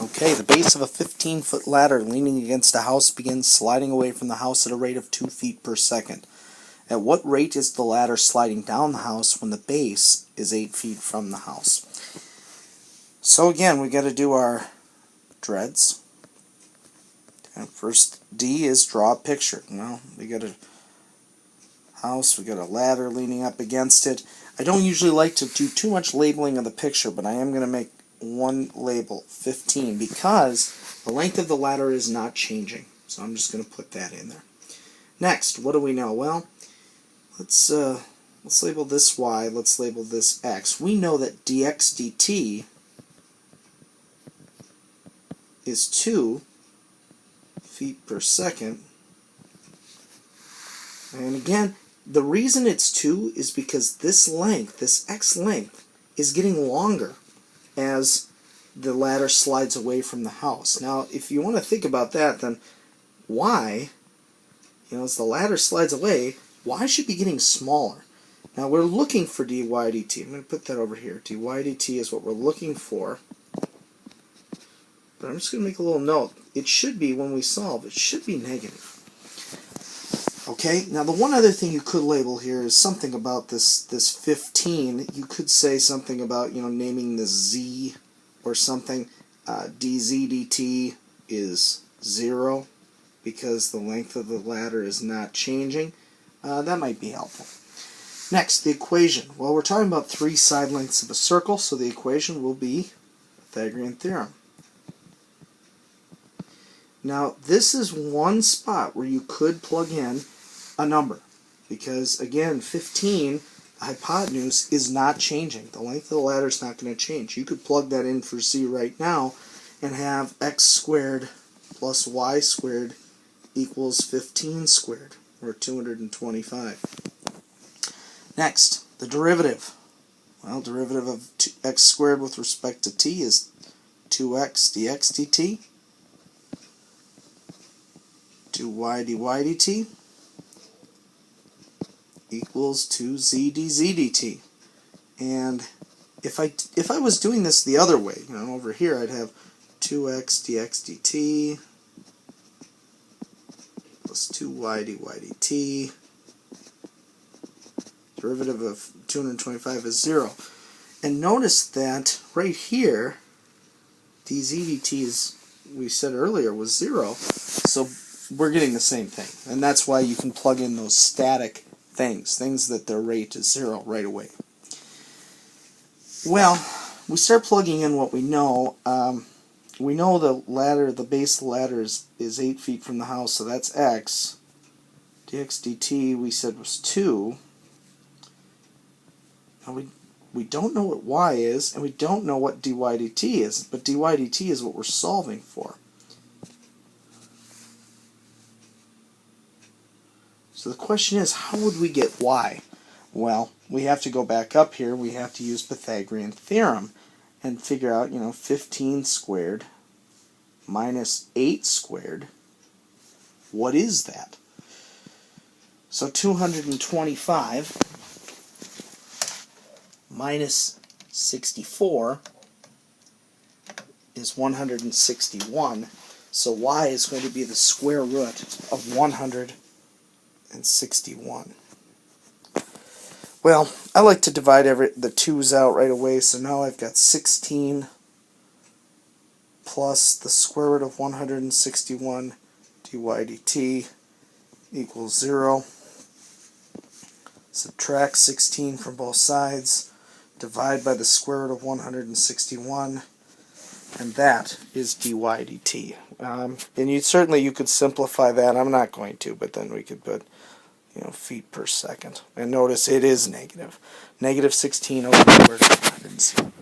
Okay, the base of a 15-foot ladder leaning against a house begins sliding away from the house at a rate of 2 feet per second. At what rate is the ladder sliding down the house when the base is 8 feet from the house? So again, we got to do our dreads. And first D is draw a picture. Well, we got a house, we got a ladder leaning up against it. I don't usually like to do too much labeling of the picture, but I am going to make one label, 15, because the length of the ladder is not changing. So I'm just going to put that in there. Next, what do we know? Well, let's label this y, let's label this x. We know that dx dt is 2 feet per second. And again, the reason it's 2 is because this length, this x length, is getting longer as the ladder slides away from the house. Now, if you want to think about that, then y, as the ladder slides away, y should be getting smaller. Now, we're looking for dy dt. I'm going to put that over here. dy dt is what we're looking for. But I'm just going to make a little note. It should be, when we solve, it should be negative. Okay, now the one other thing you could label here is something about this 15. You could say something about, naming the z or something. dz dt is 0 because the length of the ladder is not changing. That might be helpful. Next, the equation. Well, we're talking about 3 side lengths of a circle, so the equation will be Pythagorean theorem. Now, this is one spot where you could plug in a number, because again, 15, the hypotenuse, is not changing. The length of the ladder is not going to change. You could plug that in for z right now and have x squared plus y squared equals 15 squared, or 225. Next, the derivative. Well, derivative of x squared with respect to t is 2x dx dt. 2y dy dt equals 2z dz dt. And if I was doing this the other way, over here I'd have 2x dx dt plus 2y dy dt. Derivative of 225 is 0. And notice that right here, dz dt is, we said earlier, was 0. So we're getting the same thing. And that's why you can plug in those static things that their rate is 0 right away. Well, we start plugging in what we know. We know the base of the ladder is 8 feet from the house, so that's x. dx dt we said was 2. Now we don't know what y is, and we don't know what dy dt is, but dy dt is what we're solving for. So the question is, how would we get y? Well, we have to go back up here. We have to use Pythagorean theorem and figure out, 15 squared minus 8 squared. What is that? So 225 minus 64 is 161. So y is going to be the square root of 161. Well, I like to divide the 2's out right away, so now I've got 16 plus the square root of 161 dy dt equals 0. Subtract 16 from both sides, divide by the square root of 161, and that is dy dt. And you could simplify that. I'm not going to, but then we could put feet per second. And notice it is negative. Negative 16 over the square root of 160.